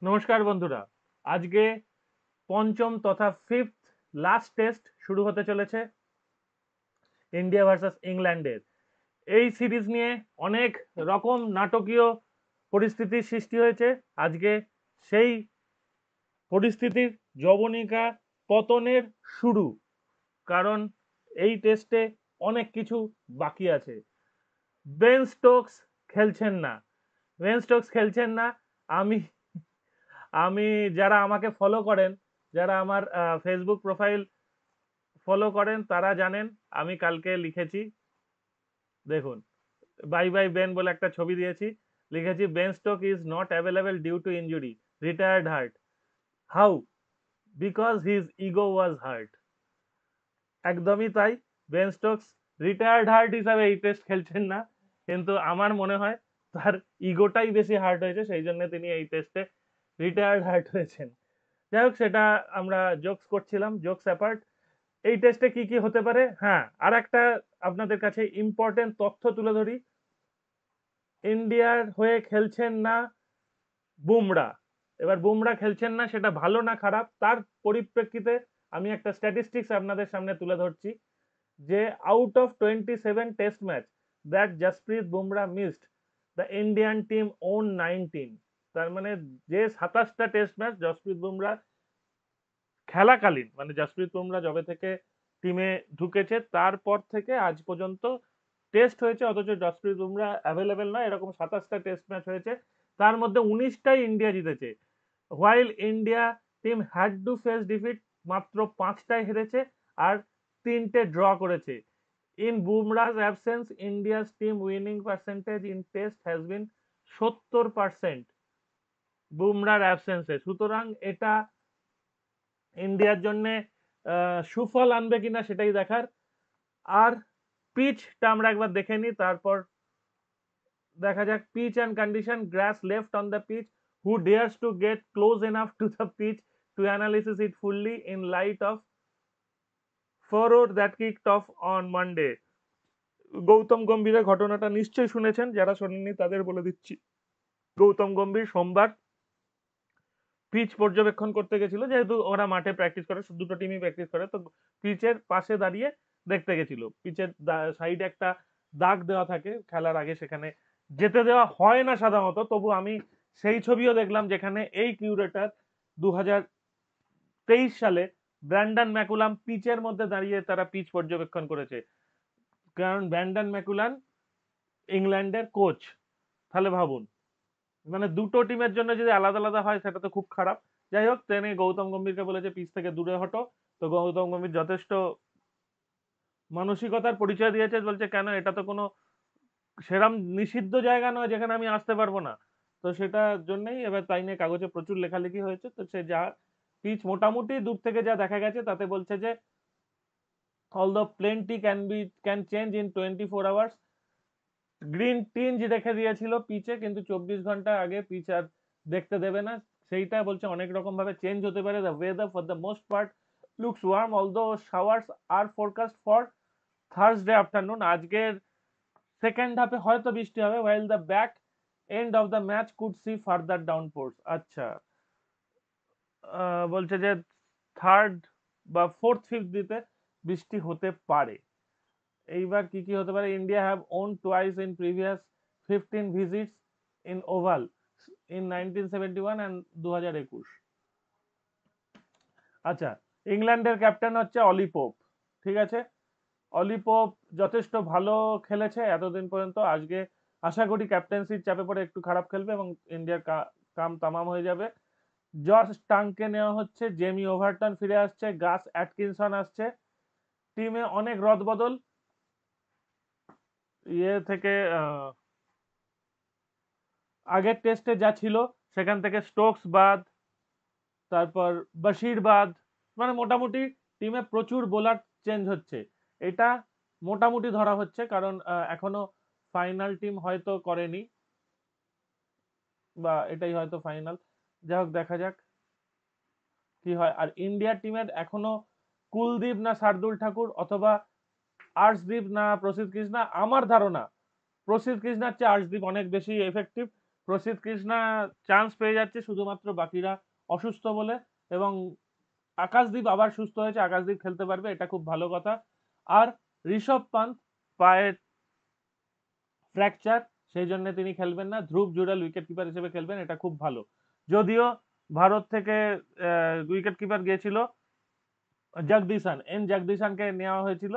নমস্কার বন্ধুরা। আজকে পঞ্চম তথা ফিফথ লাস্ট টেস্ট শুরু হতে চলেছে ইন্ডিয়া ভার্সেস ইংল্যান্ডের। এই সিরিজ নিয়ে অনেক রকম নাটকীয় পরিস্থিতির সৃষ্টি হয়েছে। আজকে সেই পরিস্থিতির জবনিকা পতনের শুরু। কারণ এই টেস্টে অনেক কিছু বাকি আছে। বেন স্টোকস খেলছেন না। বেন স্টোকস খেলছেন না। আমি আমি যারা আমাকে ফলো করেন, যারা আমার ফেসবুক প্রোফাইল ফলো করেন তারা জানেন আমি কালকে লিখেছি, দেখুন, বাই বাই বেন বলে একটা ছবি দিয়েছি, লিখেছি Ben Stoke is not available due to injury, retired hurt. How? Because his ego was hurt. একদমই তাই। বেন স্টোকস রিটায়ার্ড হার্ট হিসাবে এই টেস্ট খেলছেন না, কিন্তু আমার মনে হয় তার ইগোটাই বেশি হার্ট হয়েছে, সেই জন্য তিনি এই টেস্টে রিটায়ার্ড হার্ট হয়েছেন। যাই হোক, সেটা আমরা জোকস করছিলাম, জোকস অ্যাপার্ট। এই টেস্টে কি কি হতে পারে, হ্যাঁ, আর একটা আপনাদের কাছে ইম্পর্টেন্ট তথ্য তুলে ধরি। ইন্ডিয়ার হয়ে খেলছেন না বুমরা। এবার বুমরা খেলছেন না, সেটা ভালো না খারাপ তার পরিপ্রেক্ষিতে আমি একটা স্ট্যাটিস্টিক্স আপনাদের সামনে তুলে ধরছি, যে out of 27 test match that Jasprit Bumrah missed, the Indian team won 19। তার মানে যে 27টা টেস্ট ম্যাচ জসপ্রীত বুমরা খেলাকালীন, মানে জসপ্রীত বুমরা যবে থেকে টিমে ঢুকেছে তারপর থেকে আজ পর্যন্ত টেস্ট হয়েছে, অথচ জসপ্রীত বুমরা অ্যাভেলেবেল নয়, এরকম 27টা টেস্ট ম্যাচ হয়েছে। তার মধ্যে 19টাই ইন্ডিয়া জিতেছে। While India team had to face defeat, মাত্র 5টায় হেরেছে আর 3টে ড্র করেছে। In Bumrah's absence India's team winning percentage in test has been 70% বুমরার অ্যাবসেন্সে। সুতরাং এটা ইন্ডিয়ার জন্য সুফল আনবে কিনা সেটাই দেখার। আর পিচটা আমরা একবার দেখে নিই, তারপর দেখা যাক। Pitch and condition, grass left on the pitch, who dares to get close enough to the pitch to analysis it fully in light of forward that kicked off on Monday. Gautam গম্ভীরের ঘটনাটা নিশ্চয়ই শুনেছেন, যারা শোনেননি তাদের বলে দিচ্ছি। গৌতম গম্ভীর সোমবার পিচ পর্যবেক্ষণ করতে গেছিল, যেহেতু ওরা মাঠে প্র্যাকটিস করে, দুটো টিমই প্র্যাকটিস করে, তো পিচের পাশে দাঁড়িয়ে দেখতে গেছিল। পিচের সাইডে একটা দাগ দেওয়া থাকে খেলার আগে, সেখানে যেতে দেওয়া হয় না সাধারণত, তবু আমি সেই ছবিও দেখলাম যেখানে এই কিউরেটার 2023 সালে ব্র্যান্ডন ম্যাকুলাম পিচের মধ্যে দাঁড়িয়ে তারা পিচ পর্যবেক্ষণ করেছে। কারণ ব্র্যান্ডন ম্যাকুলাম ইংল্যান্ডের কোচ। তাহলে ভাবুন, মানে দুটো টিমের জন্য যদি আলাদা আলাদা হয় সেটা তো খুব খারাপ। যাই হোক, তিনি গৌতম গম্ভীরকে বলেছে পিচ থেকে দূরে হটো। তো গৌতম গম্ভীর যথেষ্ট মানসিকতার পরিচয় দিয়েছে, বলছে কেন, এটা তো কোনো সেরাম নিষিদ্ধ জায়গা নয় যেখানে আমি আসতে পারবো না। তো সেটার জন্যই এবার তাই নিয়ে কাগজে প্রচুর লেখালেখি হয়েছে। তো সে যা পিচ মোটামুটি দূর থেকে যা দেখা গেছে তাতে বলছে যে although plenty can change in 24 hours, green টিঞ্জ রেখে দিয়েছিল পিচে, কিন্তু 24 ঘন্টা আগে পিচ আর দেখতে দেবে না। সেইটা বলছে অনেক রকম ভাবে চেঞ্জ হতে পারে। The weather for the most part looks warm, although showers are forecast for Thursday afternoon. আজকের সেকেন্ড হাফে হয়তো বৃষ্টি হবে, while the back end of the match could see further downpours। আচ্ছা, বলছে যে থার্ড বা ফোর্থ ফিফথ দিতে বৃষ্টি হতে পারে। এইবার কি কি হতে পারে? India have won twice in previous 15 visits in oval in 1971 and 2021। আচ্ছা, ইংল্যান্ডের ক্যাপ্টেন হচ্ছে অলি পোপ। ঠিক আছে, অলি পোপ যথেষ্ট ভালো খেলেছে এতদিন পর্যন্ত। আজকে আশা করি ক্যাপ্টেন্সির চাপে পড়ে একটু খারাপ খেলবে এবং ইন্ডিয়ার কাম তামাম হয়ে যাবে। জশ টাংকে নেওয়া হচ্ছে, জেমি ওভারটন ফিরে আসছে, গাস অ্যাটকিনসন আসছে। টিমে অনেক রদবদল ইয়ে থেকে, আগের টেস্টে যা ছিল সেখান থেকে স্টোকস বাদ, তারপর বাশির বাদ, মানে মোটামুটি টিমে প্রচুর বোলার চেঞ্জ হচ্ছে। এটা মোটামুটি ধরা হচ্ছে, কারণ এখনো ফাইনাল টিম হয়তো করেনি, বা এটাই হয়তো ফাইনাল। যাই হোক, দেখা যাক কি হয়। আর ইন্ডিয়া টিমের এখনো কুলদীপ না শার্দুল ঠাকুর, অথবা আর্শদীপ না প্রসিদ্ধ কৃষ্ণা। আমার ধারণা প্রসিদ্ধ কৃষ্ণার চেয়ে আর্শদীপ অনেক বেশি এফেক্টিভ, প্রসিদ্ধ কৃষ্ণা চান্স পেয়ে যাচ্ছে শুধুমাত্র বাকিরা অসুস্থ বলে, এবং আকাশদীপ আবার সুস্থ হয়েছে, আকাশদীপ খেলতে পারবে, এটা খুব ভালো কথা। আর ঋষভ পান্ত পায়ের ফ্র্যাকচার, সেই জন্য তিনি খেলবেন না, ধ্রুব জুড়েল উইকেট কিপার হিসেবে খেলবেন, এটা খুব ভালো। যদিও ভারত থেকে উইকেট কিপার গিয়েছিল জগদীশানকে নেওয়া হয়েছিল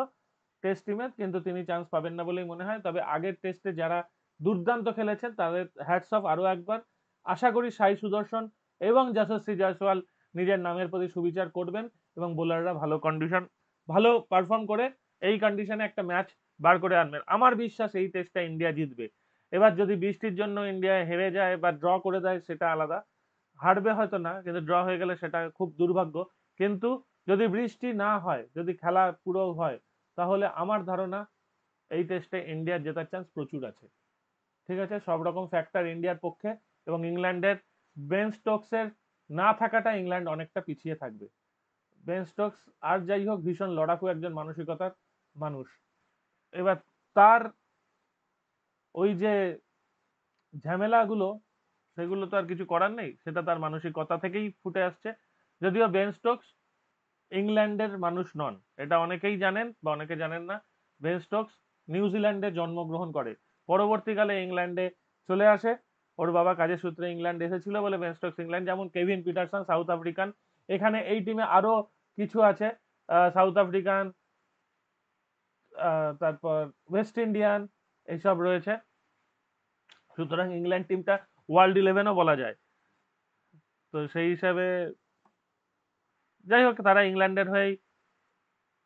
টেস্ট টিমে, কিন্তু তিনি চান্স পাবেন না বলেই মনে হয়। তবে আগের টেস্টে যারা দুর্দান্ত খেলেছেন তাদের হ্যাটস অফ আরো একবার। আশা করি সাই সুদর্শন এবং যশস্বী জয়সওয়াল নিজের নামের প্রতি সুবিচার করবেন এবং বোলাররা ভালো পারফর্ম করে এই কন্ডিশনে একটা ম্যাচ বার করে আনবেন। আমার বিশ্বাস এই টেস্টটা ইন্ডিয়া জিতবে। এবার যদি বৃষ্টির জন্য ইন্ডিয়া হেরে যায় বা ড্র করে দেয় সেটা আলাদা, হারবে হয়তো না, কিন্তু ড্র হয়ে গেলে সেটা খুব দুর্ভাগ্য। কিন্তু যদি বৃষ্টি না হয়, যদি খেলা পুরো হয়, তাহলে আমার ধারণা এই টেস্টে ইন্ডিয়ার জেতার চান্স প্রচুর আছে। ঠিক আছে, সব রকম ফ্যাক্টর ইন্ডিয়ার পক্ষে, এবং ইংল্যান্ডের বেন স্টোকসের না থাকাটা ইংল্যান্ড অনেকটা পিছিয়ে থাকবে। বেন স্টোকস আর যাই হোক ভীষণ লড়াকু একজন মানসিকতার মানুষ। এবার তার ওই যে ঝামেলাগুলো, সেগুলো তো আর কিছু করার নেই, সেটা তার মানসিকতা থেকেই ফুটে আসছে। যদিও বেন স্টোকস ইংল্যান্ডের মানুষ নন, এটা অনেকেই জানেন বা অনেকে জানেন না। বেন স্টোকস নিউজিল্যান্ডে জন্মগ্রহণ করে, পরবর্তীকালে ইংল্যান্ডে চলে আসে। ওর বাবা কাজের সূত্রে ইংল্যান্ড এসেছিল বলে বেন স্টোকস ইংল্যান্ড। যেমন কেভিন পিটারসন সাউথ আফ্রিকান, এখানে এই টিমে আরো কিছু আছে, সাউথ আফ্রিকান, তারপর ওয়েস্ট ইন্ডিয়ান, এইসব রয়েছে। সুতরাং ইংল্যান্ড টিমটা ওয়ার্ল্ড 11ও বলা যায়। তো সেই হিসাবে যাই হোক তারা ইংল্যান্ডের হয়েই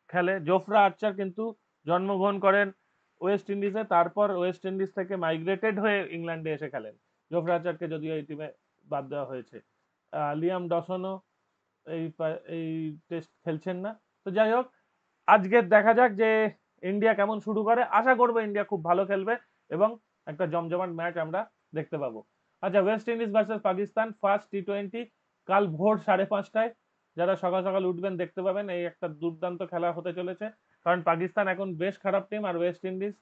খেলে। জোফরা আর্চার কিন্তু জন্মগ্রহণ করেন ওয়েস্ট ইন্ডিজে, তারপর ওয়েস্ট ইন্ডিজ থেকে মাইগ্রেটেড হয়ে ইংল্যান্ডে এসে খেলেন। জোফরা আর্চারকে যদিও এই টিমে বাদ দেওয়া হয়েছে। লিয়াম ডসনও এই টেস্ট খেলছেন না। তো যাই হোক, আজকে দেখা যাক যে ইন্ডিয়া কেমন শুরু করে। আশা করবো ইন্ডিয়া খুব ভালো খেলবে এবং একটা জমজমাট ম্যাচ আমরা দেখতে পাবো। আচ্ছা, West Indies versus Pakistan first T20 কাল ভোর 5:30টায়। যারা সকাল সকাল উঠবেন দেখতে পাবেন, এই একটা দুর্দান্ত খেলা হতে চলেছে। কারণ পাকিস্তান এখন বেশ খারাপ টিম, আর ওয়েস্ট ইন্ডিজ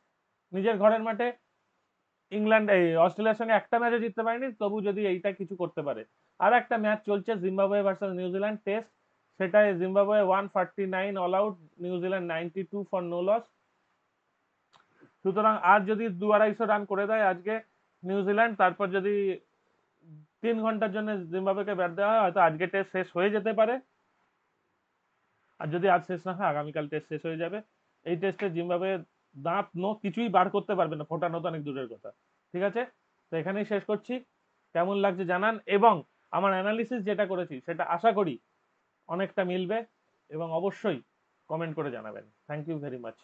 নিজের ঘরের মাঠে অস্ট্রেলিয়ার সঙ্গে একটা ম্যাচও জিততে পারেনি, তবু যদি এইটা কিছু করতে পারে। আর একটা ম্যাচ চলছে জিম্বাবুয়ে ভার্সেস নিউজিল্যান্ড টেস্ট, সেটাই Zimbabwe 149 all out, New Zealand 92 for no loss. সুতরাং আর যদি 2-250 রান করে দেয় আজকে নিউজিল্যান্ড, তারপর যদি 3 ঘন্টার জন্য জিম্বাবুয়েকে ব্যাট দেওয়া হয়, হয়তো আজকে টেস্ট শেষ হয়ে যেতে পারে। আর যদি আজ শেষ না হয়, আগামীকাল টেস্ট শেষ হয়ে যাবে। এই টেস্টে জিম্বাবুয়ে দাঁত নো কিছুই বার করতে পারবে না, ফোটানো তো অনেক দূরের কথা। ঠিক আছে, তো এখানেই শেষ করছি। কেমন লাগছে জানান, এবং আমার অ্যানালিসিস যেটা করেছি সেটা আশা করি অনেকটা মিলবে, এবং অবশ্যই কমেন্ট করে জানাবেন। Thank you very much.